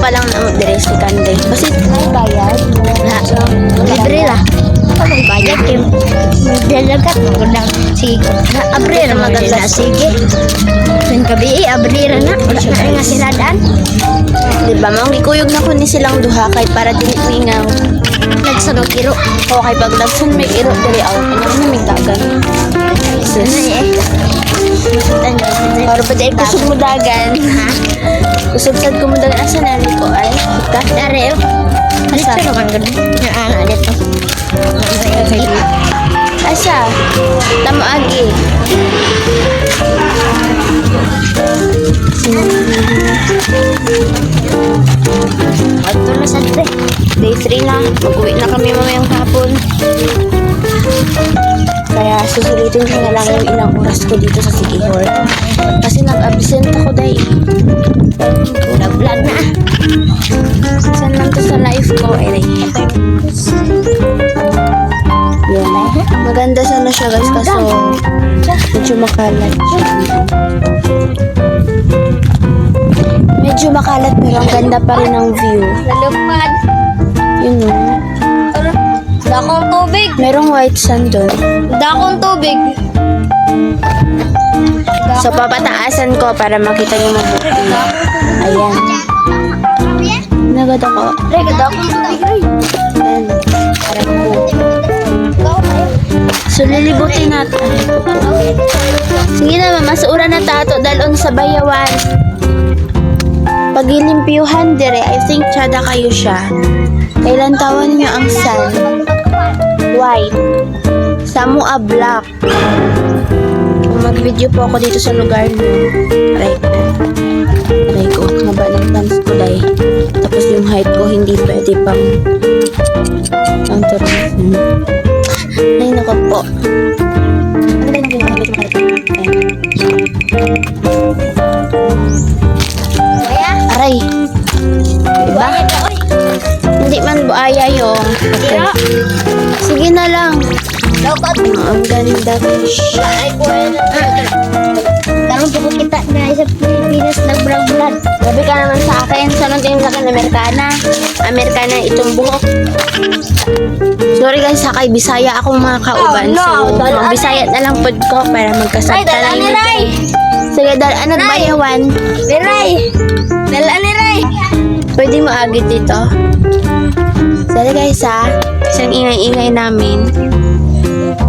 pa lang na mag-dress si Kanday. Kasi may bayad. Libre lah. Ako bayad kayo. Dalagat mo lang. Sige. Abril na maganda. Sige. Yung gabi abril na. Wala na nga sila daan. Diba, mga gikuyog na ko ni silang duha kay para dili mingaw. Nagsanog iro. O kay pag nagsun may iro dili out. Ano na may dagan. Ano eh? Para pa dahil kusog mo dagan. Ha? Kusog sad ko mo dagan. Asa na ko ay? Ika? Dari oh. Asa? Asa naman ganun? Yung anak dito. Asa? Tamo agi. Ato na sa tre. Day 3 na. Mag-uwi na kami mamayang hapon. Kaya susulitin ko na lang yung ilang oras ko dito sa City Hall. Kasi nag-absent ako dahil. Nag-vlog na. Saan lang to sa life ko? Ay, yun. Maganda sana siya guys kaso medyo makalat siya. Medyo makalat pero ang ganda pa rin ng view. Lalupad. Yun o. Dakong tubig. Merong white sand doon. Dakong tubig. So papataasan ko para makita niyo mabuti. Ayan. Nagad ako. Rega, dakong tubig. Ayan. Para po. So lilibutin natin. Sige na, masura na tato dalon sa bayawan. Pagilimpiyuhan dire, I think tsada kayo siya. Kailan tawan niyo ang sun? White. Samua black. Kung mag-video po ako dito sa lugar niyo. Right na. Aray ko, haba ng pants ko dahil. Tapos yung height ko hindi pwede pang turun. Ay, nako po. Aray. Diba? Hindi man buaya yung. Okay. Sige na lang. Ang ganda siya. Tanong po kita na sa Pilipinas nag-vlog. Sabi ka naman sa akin, sunod yung laki ng Amerikana. Amerikana itong buhok. Sorry guys, sa kay Bisaya akong mga kauban. So, mag-Bisaya na lang pod ko para magkasabta na yun. Sige, dalaan at bayawan. Niray! Dalaan ni Ray! Pwede mo agit dito. Sorry guys ha, isang ingay-ingay namin.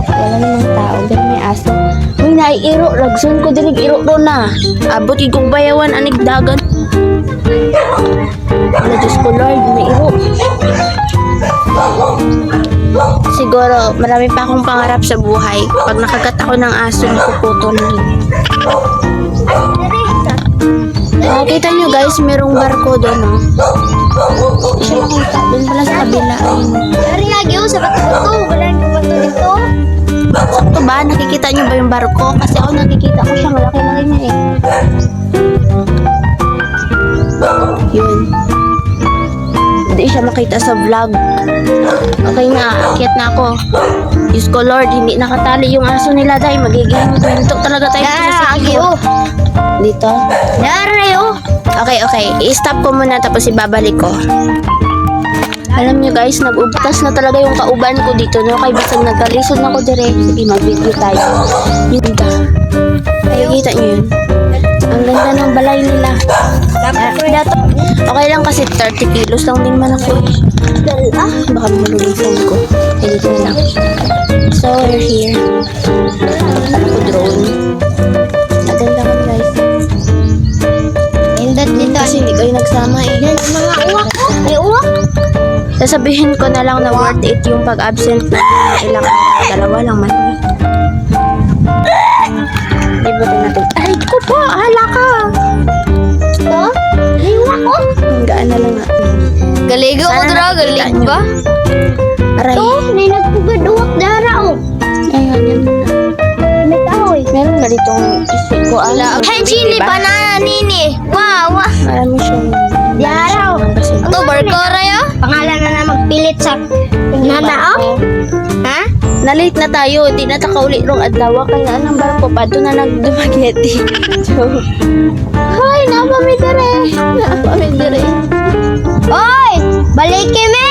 Wala namang tao, pero may aso. Uy, naiiro, lagsun ko dinig iro doon na. Abot ikong bayawan, anig dagan. Wala, Diyos ko Lord, may iro. Siguro, marami pa akong pangarap sa buhay. Pag nakagat ako ng aso, nakuputol na rin. Nakita nyo guys, merong barko doon, no? Siya makita, doon pala sa kabila. Dari lagi oh, sa bato-bato. Wala nang bato dito. Sakto ba? Nakikita nyo ba yung barko? Kasi ako nakikita ko siya, malaki-laki niya eh. Yun. Hindi siya makita sa vlog. Okay na, akyat na ako. Diyos ko Lord, hindi nakatali yung aso nila dahil magiging tuntok talaga tayo sa sikyo. Dito? Dari oh. Okay. I-stop ko muna tapos ibabalik ko. Alam nyo guys, nag-ubtas na talaga yung kauban ko dito. No? Kaya basag nagkalisod na ko direct. Sige, mag-video tayo. Yun da. Nakikita nyo yun? Ang ganda ng balay nila. Okay lang kasi 30 kilos lang din man ako. Baka mahulog yung phone ko. Kaya dito na lang. So, we're here. Ako drone. Maganda ko guys. Indot dito. Kasi hindi kayo nagsama eh. Yan, mga uwak oh. May uwak. Sasabihin ko na lang na worth it yung pag-absent na ilang araw. Dalawa lang man. Libutin natin. Ay ko po! Hala ka! Oh? May uwak oh. Hanggaan na lang natin. Galigo ko Sana dra, nakikita galig nyo. ba? Aray. Oh, may nagpugad uwak dara oh. Ayan, yan na. May kahoy. Meron na ditong isip ko. Hey, chili, banana, nini. Wow. Marami siyang... Yaraw. Ito, barkora yo. Pangalan na magpilit sa nana oh. Ha? Na-late na tayo. Di na takauli rong adlaw. Kaya anong barko pa. Doon na nagdumageti. So, hi, napamidere. Napamidere. Oy! Balikin me!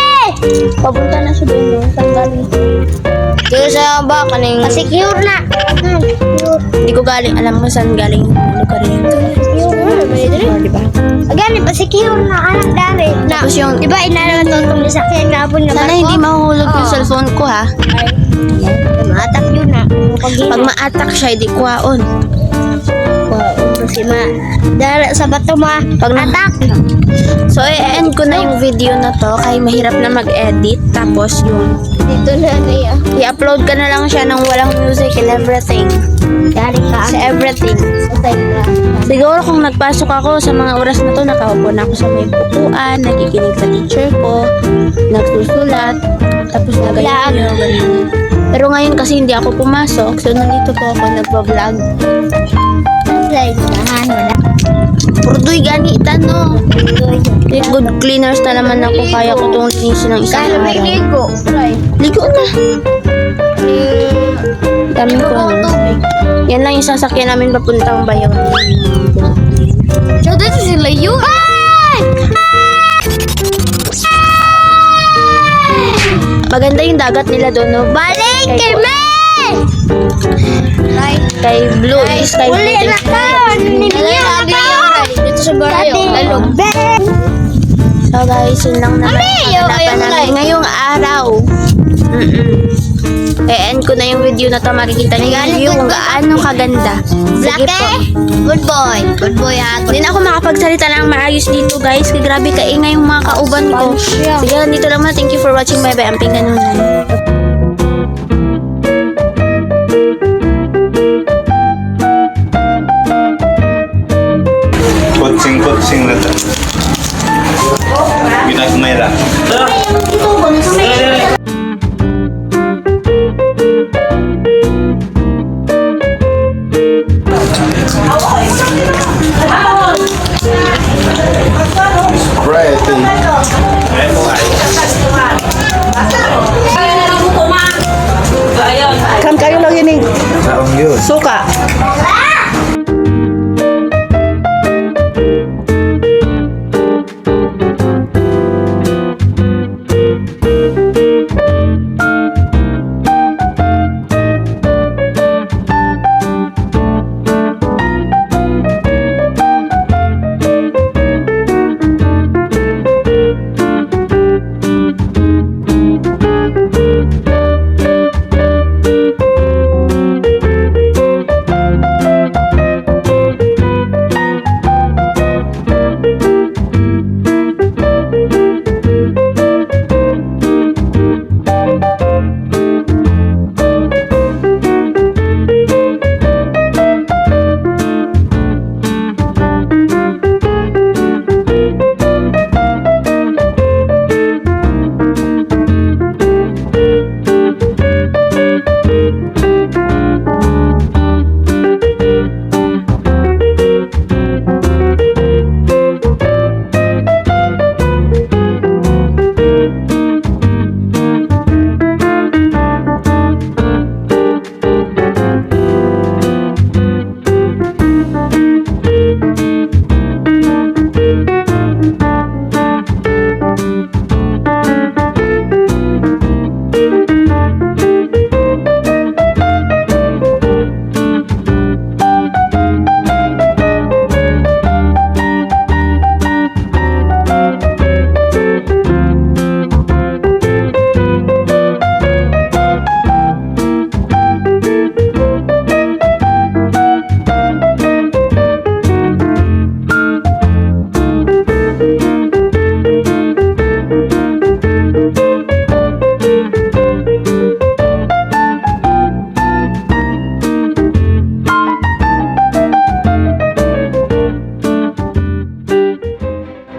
Papunta na siya doon, no? Saan galing? Dito sa ba? Kaning... Secure na. Hindi ko galing. Alam mo saan galing yung lugar yun. Di ba? Agani, pa-secure na. Anak dari. Na, Tapos yung- di ba inalaman to itong disakyan na po na Sana hindi mahuhulog yung Oo. cellphone ko, ha? Matak yun na. Pag ma-attack siya, hindi kuhaon. Kasi dara sa bato Pag na- atak. So, i-end ko na yung video na to kaya mahirap na mag-edit. Tapos yung Dito na niya. i-upload ka na lang siya ng walang music and everything. Dari ka. Sa everything. Siguro kung nagpasok ako sa mga oras na to, nakaupo na ako sa may pupuan, nakikinig sa teacher ko, nagsusulat, tapos nagayon yun, ganun. Pero ngayon kasi hindi ako pumasok, so nandito po ako nagpa-vlog. Purdoy ganitan, no? Good cleaners na naman ako, kaya ko itong linisin ng isang Kaya may araw. ligo. Ligo na. Daming ko. Yan lang yung sasakyan namin papuntang bayaw. So, dito sila yun. Maganda yung dagat nila doon, no? Balik kay me! Kay blue, sky blue. Uli na ka! Ninyo na ka! Dito sa barayo. Lalong. So guys, yun lang naman Mami, ang hanapan ayun namin lang. ngayong araw. E-end ko na yung video na to. Makikita niyo yung view kung gaano kaganda. Sige po. Good boy. Good boy hat. Hindi na ako makapagsalita ng maayos dito guys. Kaya grabe kaingay yung mga kauban ko. Sige, dito lang muna. Thank you for watching. Bye bye. Amping ganunan. Kutsing na to. Ginagmay lang. Kan kayo lagi ning Saong yun. suka.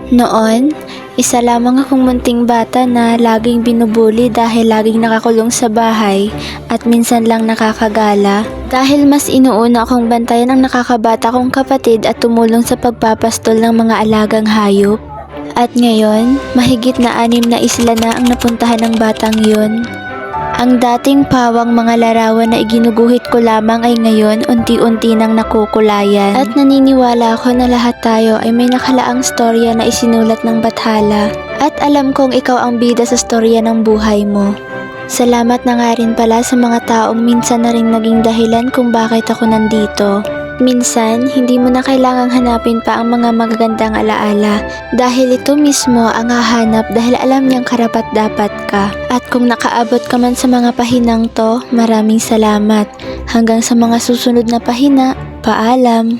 Noon, isa lamang akong munting bata na laging binubuli dahil laging nakakulong sa bahay at minsan lang nakakagala. Dahil mas inuuna akong bantayan ang nakakabata kong kapatid at tumulong sa pagpapastol ng mga alagang hayop. At ngayon, mahigit na 6 na isla na ang napuntahan ng batang yun. Ang dating pawang mga larawan na iginuguhit ko lamang ay ngayon unti-unti nang nakukulayan. At naniniwala ako na lahat tayo ay may nakalaang storya na isinulat ng bathala. At alam kong ikaw ang bida sa storya ng buhay mo. Salamat na nga rin pala sa mga taong minsan na rin naging dahilan kung bakit ako nandito. Minsan, hindi mo na kailangang hanapin pa ang mga magagandang alaala dahil ito mismo ang hahanap dahil alam niyang karapat-dapat ka. At kung nakaabot ka man sa mga pahinang to, maraming salamat. Hanggang sa mga susunod na pahina, paalam!